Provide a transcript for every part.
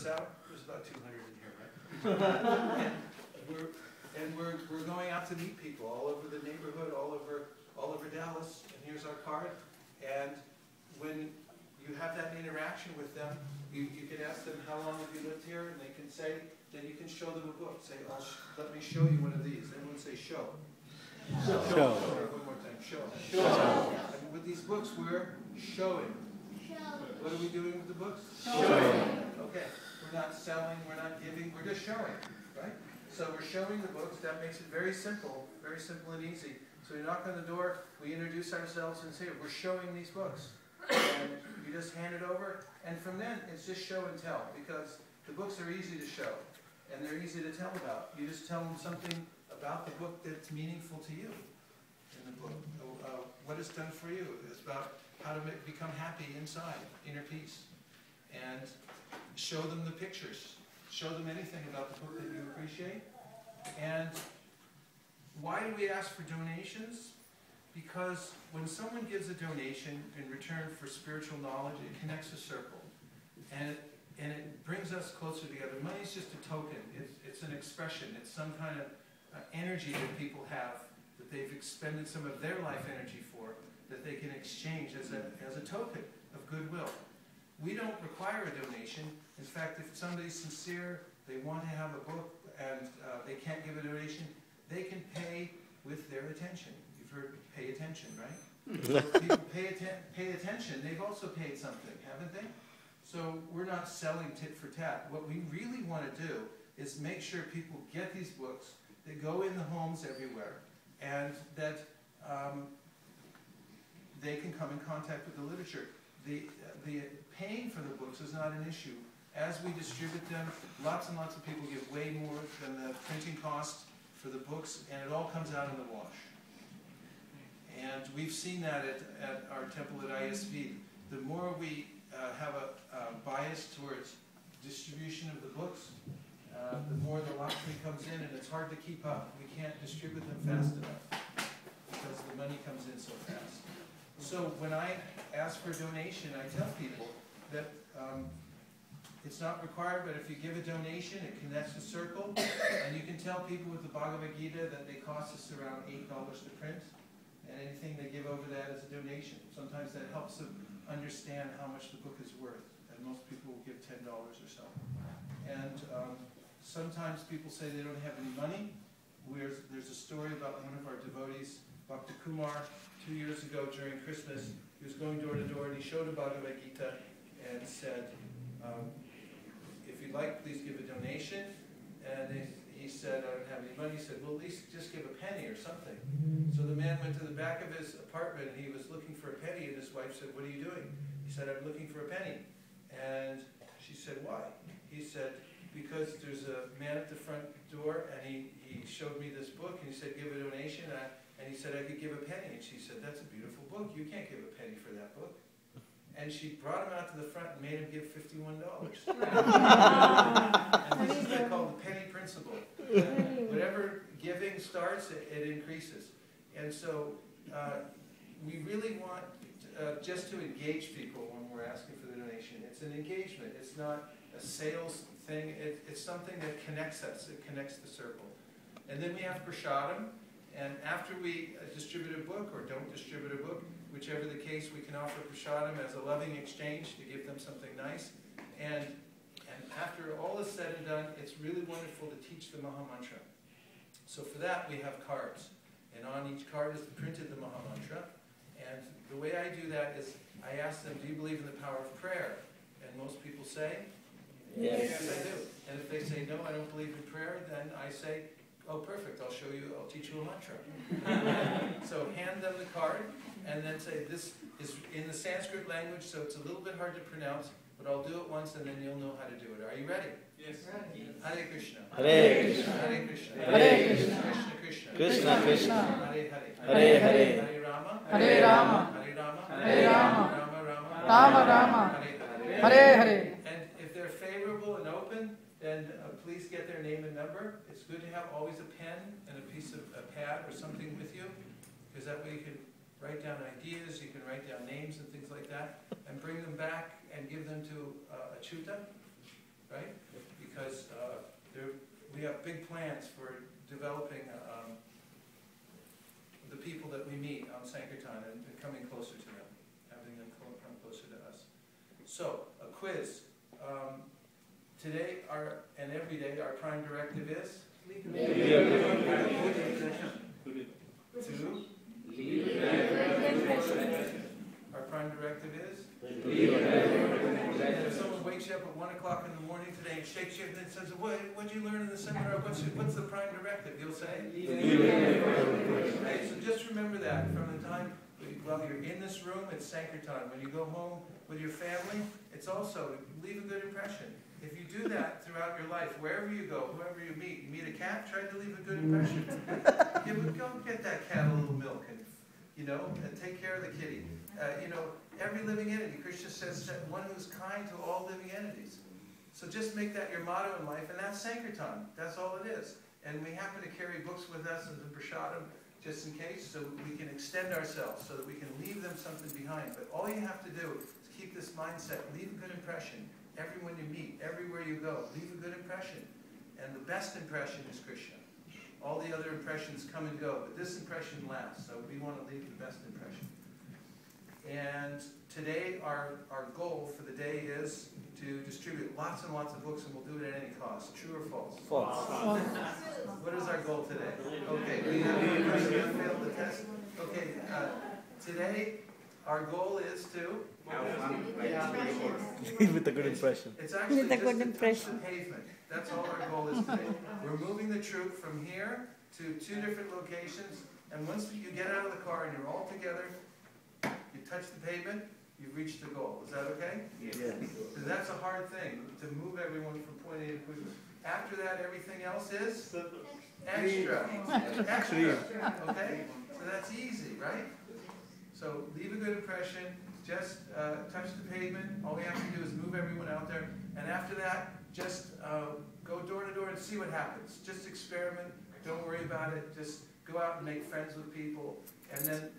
those out. There's about 200 in here, right? and we're going out to meet people all over the neighborhood, all over Dallas. And here's our card. And when you have that interaction with them, you can ask them, how long have you lived here? And they can say, then you can show them a book. Say, let me show you one of these. Everyone say, show. Show. One more time, show. Show. And with these books, we're showing. What are we doing with the books? Showing. Okay. We're not selling, we're not giving, we're just showing, right? So we're showing the books. That makes it very simple and easy. So we knock on the door, we introduce ourselves and say, we're showing these books. And you just hand it over, and from then, it's just show and tell, because the books are easy to show, and they're easy to tell about. You just tell them something about the book that's meaningful to you in the book. What it's done for you. It's about how to become happy inside, inner peace. And show them the pictures. Show them anything about the book that you appreciate. And why do we ask for donations? Because when someone gives a donation in return for spiritual knowledge, it connects a circle. And it brings us closer together. Money is just a token. It's an expression. It's some kind of energy that people have, that they've expended some of their life energy for, that they can exchange as a token of goodwill. We don't require a donation. In fact, if somebody's sincere, they want to have a book, and they can't give a donation, they can pay with their attention. You've heard pay attention, right? So if people pay attention, they've also paid something, haven't they? So we're not selling tit for tat. What we really want to do is make sure people get these books, they go in the homes everywhere, and that they can come in contact with the literature. The paying for the books is not an issue. As we distribute them, lots and lots of people give way more than the printing cost for the books, and it all comes out in the wash. And we've seen that at our temple at ISV. The more we have a bias towards distribution of the books, the more the lottery comes in, and it's hard to keep up. We can't distribute them fast enough because the money comes in so fast. So when I ask for a donation, I tell people that it's not required, but if you give a donation, it connects a circle, and you can tell people with the Bhagavad Gita that they cost us around $8 to print, and anything they give over that is a donation. Sometimes that helps them understand how much the book is worth, and most people will give $10 or so. And sometimes people say they don't have any money. There's a story about one of our devotees, Bhakta Kumar, 2 years ago during Christmas. He was going door to door, and he showed a Bhagavad Gita and said, if you'd like, please give a donation. And he said, I don't have any money. He said, well, at least just give a penny or something. So the man went to the back of his apartment, and he was looking for a penny, and his wife said, what are you doing? He said, I'm looking for a penny. And she said, why? He said, because there's a man at the front door, and he showed me this book, and he said, give a donation, and he said, I could give a penny. And she said, that's a beautiful book. You can't give a penny for that book. And she brought him out to the front and made him give $51. And this is what I call the penny principle. Whatever giving starts, it increases. And so we really want just to engage people when we're asking for the donation. It's an engagement. It's not a sales thing. It's something that connects us. It connects the circle. And then we have prasadam. And after we distribute a book or don't distribute a book, whichever the case, we can offer prasadam as a loving exchange to give them something nice. And after all is said and done, it's really wonderful to teach the Maha Mantra. So for that, we have cards. And on each card is printed the Maha Mantra. And the way I do that is I ask them, do you believe in the power of prayer? And most people say, yes, I do. And if they say, no, I don't believe in prayer, then I say, oh, perfect, I'll teach you a mantra. So hand them the card, and then say, this is in the Sanskrit language, so it's a little bit hard to pronounce, but I'll do it once, and then you'll know how to do it. Are you ready? Yes. Hare Krishna. Hare Krishna. Hare Krishna. Hare Krishna. Krishna Krishna. Krishna Krishna. Hare Hare. Hare Hare. Hare Rama. Hare Rama. Hare Rama. Hare Rama. Rama Rama. Rama Rama. Hare Hare. Hare Hare. And if they're favorable and open, then please get their name and number. It's good to have always a pen and a piece of a pad or something with you, because that way you can write down ideas, you can write down names and things like that, and bring them back and give them to Achyuta, right? got big plans for developing the people that we meet on Sankirtan and coming closer to them, having them come closer to us. So, a quiz. Today and every day, our prime directive is? Our prime directive is? And if someone wakes you up at 1 o'clock in the morning today and shakes you and then says, what did you learn in the seminar? What's the prime directive? You'll say? Okay, so just remember that from the time while you're in this room, it's Sankirtan. When you go home with your family, it's also leave a good impression. If you do that throughout your life, wherever you go, whoever you meet a cat, try to leave a good impression. Go get that cat a little milk and take care of the kitty. Every living entity, Krishna says, one who's kind to all living entities. So just make that your motto in life, and that's Sankirtan. That's all it is. And we happen to carry books with us as a prasadam, just in case, so we can extend ourselves, so that we can leave them something behind. But all you have to do is keep this mindset, leave a good impression. Everyone you meet, everywhere you go, leave a good impression. And the best impression is Krishna. All the other impressions come and go, but this impression lasts, so we want to leave the best impression. And today, our goal for the day is to distribute lots and lots of books, and we'll do it at any cost. True or false? False. What is our goal today? Okay, we have a person who failed the test. Okay, today, our goal is to Leave with a good impression. It's actually just to touch the pavement. That's all our goal is today. We're moving the troop from here to 2 different locations, and once you get out of the car and you're all together, you touch the pavement, you've reached the goal. Is that okay? Yes. Because that's a hard thing, to move everyone from point A to point B. After that, everything else is extra. Extra. Okay? So that's easy, right? So leave a good impression. Just touch the pavement. All we have to do is move everyone out there. And after that, just go door to door and see what happens. Just experiment. Don't worry about it. Just go out and make friends with people. And then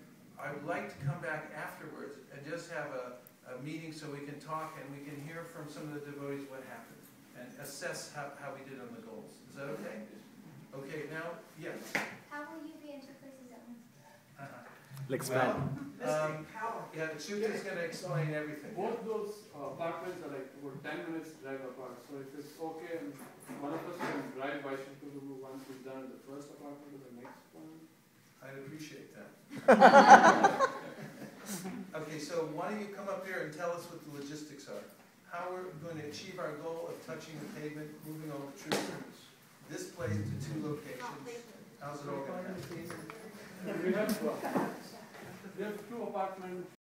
I would like to come back afterwards and just have a meeting so we can talk and we can hear from some of the devotees what happened and assess how we did on the goals. Is that okay? Okay, now, yes. How will you be in 2 places at once? Yeah, the truth is going to explain everything. Both those apartments are like about 10 minutes drive apart. So if it's okay, and one of us can drive Vaisesika Prabhu once we've done the first apartment to the next one. I'd appreciate that. Okay, so why don't you come up here and tell us what the logistics are. How we're going to achieve our goal of touching the pavement, moving all the troops from this place to 2 locations. How's it all going to happen? We have 2 apartments.